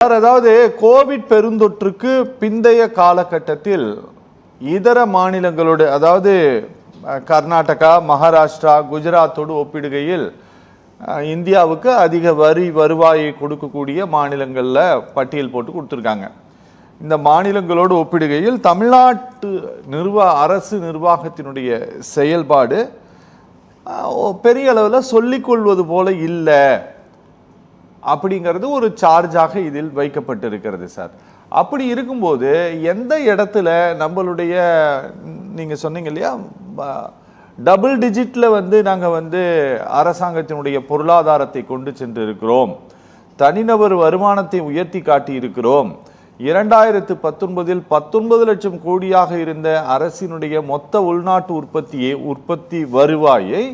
அதாவது கோவிட் பெருந்தொற்றுக்கு பிந்தைய காலகட்டத்தில் இதர மாநிலங்களோடு, அதாவது கர்நாடகா, மகாராஷ்டிரா, குஜராத்தோடு ஒப்பிடுகையில் இந்தியாவுக்கு அதிக வருவாயை கொடுக்கக்கூடிய மாநிலங்களில் பட்டியல் போட்டு கொடுத்துருக்காங்க. இந்த மாநிலங்களோடு ஒப்பிடுகையில் தமிழ்நாட்டு அரசு நிர்வாகத்தினுடைய செயல்பாடு பெரிய அளவில் சொல்லிக்கொள்வது போல இல்லை அப்படிங்கிறது ஒரு சார்ஜாக இதில் வைக்கப்பட்டிருக்கிறது சார். அப்படி இருக்கும்போது எந்த இடத்துல நம்மளுடைய, நீங்கள் சொன்னீங்க இல்லையா, டபுள் டிஜிட்டில் நாங்கள் அரசாங்கத்தினுடைய பொருளாதாரத்தை கொண்டு சென்று இருக்கிறோம், தனிநபர் வருமானத்தை உயர்த்தி காட்டி இருக்கிறோம். 2019 19 லட்சம் கோடியாக இருந்த அரசினுடைய மொத்த உள்நாட்டு உற்பத்தி வருவாயை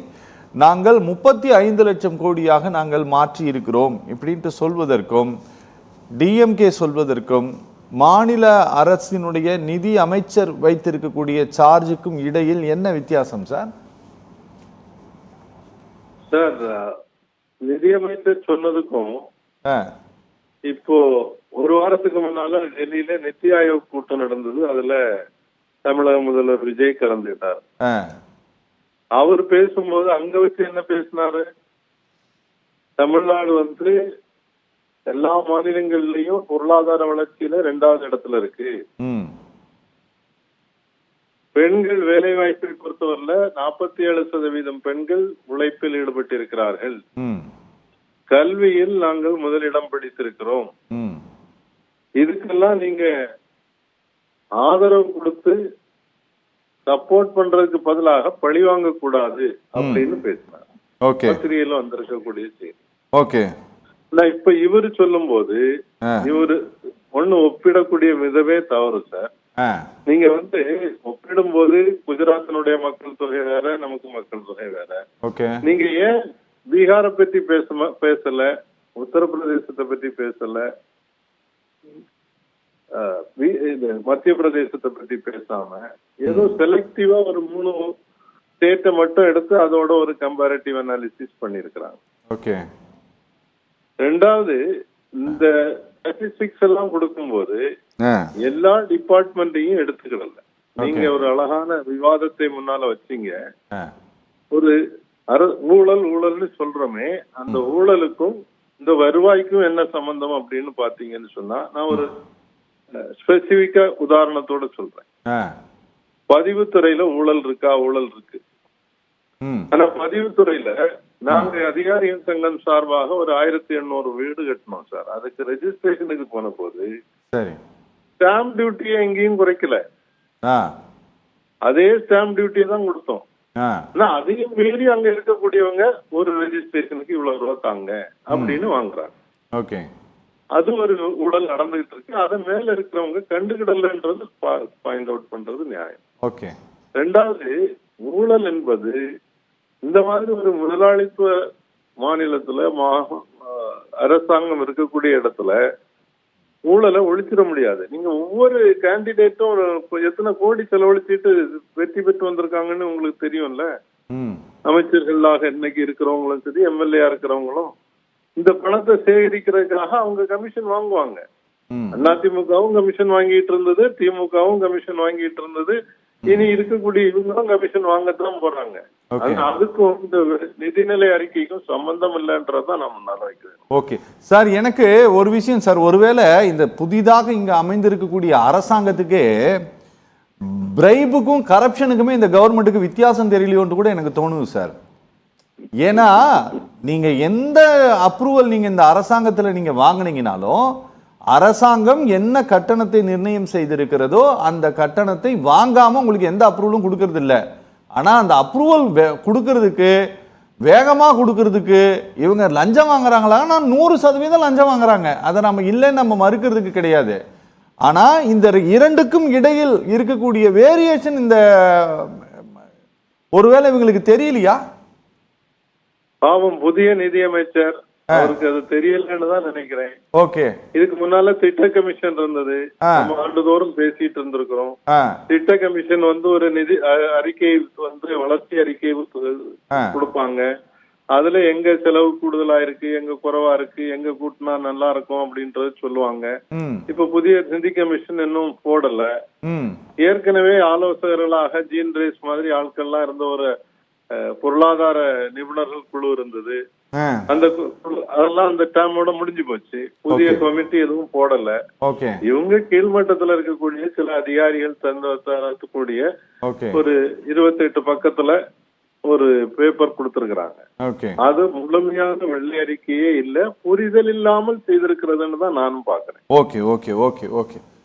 நாங்கள் 35 லட்சம் கோடியாக நாங்கள் மாற்றி இருக்கிறோம் இப்படின்ட்டு சொல்வதற்கும் டிஎம்கே சொல்வதற்கும் மாநில அரசினுடைய நிதி அமைச்சர் வைத்திருக்கக்கூடிய சார்ஜுக்கும் இடையில் என்ன வித்தியாசம் சார்? சார், நிதியமைச்சர் சொன்னதுக்கும் இப்போ ஒரு வாரத்துக்கு முன்னால டெல்லியில நித்தி ஆயோக் கூட்டம் நடந்தது. அதுல தமிழக முதல்வர் விஜய் கலந்துட்டார். அவர் பேசும்போது அங்க வச்சு என்ன பேசினாரு? தமிழ்நாடு எல்லா மாநிலங்கள்லயும் பொருளாதார வளர்ச்சியில 2வது இடத்துல இருக்கு. பெண்கள் வேலை வாய்ப்பை பொறுத்தவரையில 47% பெண்கள் உழைப்பில் ஈடுபட்டிருக்கிறார்கள். கல்வியில் நாங்கள் முதலிடம் பிடித்திருக்கிறோம். இதுக்கெல்லாம் நீங்க ஆதரவு கொடுத்து சப்போர்ட் பண்றதுக்கு பதிலாக பழி வாங்க கூடாது அப்படின்னு பேசினார். பத்திரிகையில வந்திருக்கக்கூடிய செய்தி. இப்ப இவரு சொல்லும் போது இவரு ஒப்பிடக்கூடிய விதமே தவறு சார். நீங்க ஒப்பிடும் போது குஜராத்தினுடைய மக்கள் தொகை வேற, நமக்கு மக்கள் தொகை வேற. நீங்க ஏன் பீகாரை பத்தி பேசல, உத்தரப்பிரதேசத்தை பத்தி பேசல, மத்திய பிரதேசத்தை பத்தி பேசாம ஏதோ செலக்டிவா ஒரு 3 ஸ்டேட்டை மட்டும் எடுத்து அதோட ஒரு கம்பேரிட்டிவ் அனாலிசிஸ் பண்ணிருக்கிறாங்க. 2வது, இந்த ஸ்டாட்டிஸ்டிக்ஸ் எல்லாம் கொடுக்கும்போது எல்லா டிபார்ட்மெண்ட்டையும் எடுத்துக்கிடல. நீங்க ஒரு அழகான விவாதத்தை முன்னால வச்சீங்க. ஒரு ஊழல்னு சொல்றோமே, அந்த ஊழலுக்கும் இந்த வருவாய்க்கும் என்ன சம்பந்தம் அப்படின்னு பாத்தீங்கன்னு சொன்னா, நான் ஒரு ஸ்பெசிபிக்கா உதாரணத்தோட சொல்றேன். பதிவுத்துறையில ஊழல் இருக்கு. ஆனா பதிவுத்துறையில நாங்க அதிகாரிகள் சங்கம் சார்பாக ஒரு 1800 வீடு கட்டணும் சார். அதுக்கு ரெஜிஸ்ட்ரேஷனுக்கு போன போது ஸ்டாம்ப் டியூட்டியை எங்கேயும் குறைக்கல, அதே ஸ்டாம்ப் டியூட்டியை தான் கொடுத்தோம். ஆனா அதையும் மீறி அங்க இருக்கக்கூடியவங்க ஒரு ரெஜிஸ்ட்ரேஷனுக்கு இவ்வளவு ரூபா தாங்க அப்படின்னு வாங்குறாங்க. அது ஒரு ஊழல் நடந்துகிட்டு இருக்கு. அதை மேல இருக்கிறவங்க கண்டுகிடலன்றது பாயிண்ட் அவுட் பண்றது நியாயம். 2வது, ஊழல் என்பது இந்த மாதிரி ஒரு முதலாளித்துவ மாநிலத்துல அரசாங்கம் இருக்கக்கூடிய இடத்துல ஊழலை ஒழிச்சிட முடியாது. நீங்க ஒவ்வொரு கேண்டிடேட்டும் எத்தனை கோடி செலவழிச்சிட்டு வெற்றி பெற்று வந்திருக்காங்கன்னு உங்களுக்கு தெரியும்ல. அமைச்சர்களாக இன்னைக்கு இருக்கிறவங்களும் சரி, எம்எல்ஏ இருக்கிறவங்களும் இந்த பணத்தை சேகரிக்கிறதுக்காக அவங்க கமிஷன் வாங்குவாங்க. அதிமுகவும் கமிஷன் வாங்கிட்டு இருந்தது, திமுகவும் கமிஷன் வாங்கிட்டு இருந்தது. இனி இருக்கக்கூடிய இவங்களும் கமிஷன் வாங்கத்தான் போறாங்க. அதுக்கும் இந்த நிதிநிலை அறிக்கைக்கும் சம்பந்தம் இல்லைன்றதான் நம்ம முன்னால வைக்கிறோம். சார், எனக்கு ஒரு விஷயம் சார், ஒருவேளை இந்த புதிதாக இங்க அமைந்திருக்கக்கூடிய அரசாங்கத்துக்கு பிரைபுக்கும் கரப்ஷனுக்குமே இந்த கவர்மெண்ட்டுக்கு வித்தியாசம் தெரியலையோன்னு கூட எனக்கு தோணுது சார். ஏன்னா நீங்க எந்த அப்ரூவல் நீங்க இந்த அரசாங்கத்துல நீங்க வாங்கினீங்கனாலும் அரசாங்கம் என்ன கட்டணத்தை நிர்ணயம் செய்திருக்கிறதோ அந்த கட்டணத்தை வாங்காம உங்களுக்கு எந்த அப்ரூவலும் கொடுக்கறது இல்லை. ஆனா அந்த அப்ரூவல் கொடுக்கறதுக்கு, வேகமா கொடுக்கறதுக்கு இவங்க லஞ்சம் வாங்குறாங்களா? 100% லஞ்சம் வாங்குறாங்க. அதை நம்ம இல்லைன்னு நம்ம மறுக்கிறதுக்கு கிடையாது. ஆனா இந்த 2க்கும் இடையில் இருக்கக்கூடிய வேரியேஷன் இந்த ஒருவேளை இவங்களுக்கு தெரியலையா? பாவம், புதிய நிதியமைச்சர் அவருக்கு அது தெரியலன்னு தான் நினைக்கிறேன். இதுக்கு முன்னால திட்ட கமிஷன் இருந்தது, நம்ம ஆண்டுதோறும் பேசிட்டு இருந்திருக்கிறோம். திட்ட கமிஷன் ஒரு நிதி அறிக்கை வளர்ச்சி அறிக்கை கொடுப்பாங்க. அதுல எங்க செலவு கூடுதலா இருக்கு, எங்க குறைவா இருக்கு, எங்க கூட்டினா நல்லா இருக்கும் அப்படின்றத சொல்லுவாங்க. இப்ப புதிய நிதி கமிஷன் இன்னும் போடல. ஏற்கனவே ஆலோசகர்களாக ஜீன் ரேஸ் மாதிரி ஆட்கள்லாம் இருந்த ஒரு பொருளாதார நிபுணர்கள் குழு இருந்தது. அந்த அதெல்லாம் அந்த டேர்மோட முடிஞ்சு போச்சு. புதிய கமிட்டி எதுவும் போடல. இவங்க கீழ்மட்டத்துல இருக்கக்கூடிய சில அதிகாரிகள் தரக்கூடிய ஒரு 28 பக்கத்துல ஒரு பேப்பர் கொடுத்திருக்கிறாங்க. அது முழுமையான வெள்ளை அறிக்கையே இல்ல, புரிதல் இல்லாமல் செய்திருக்கிறதுன்னு தான் நானும் பாக்குறேன். Okay okay okay okay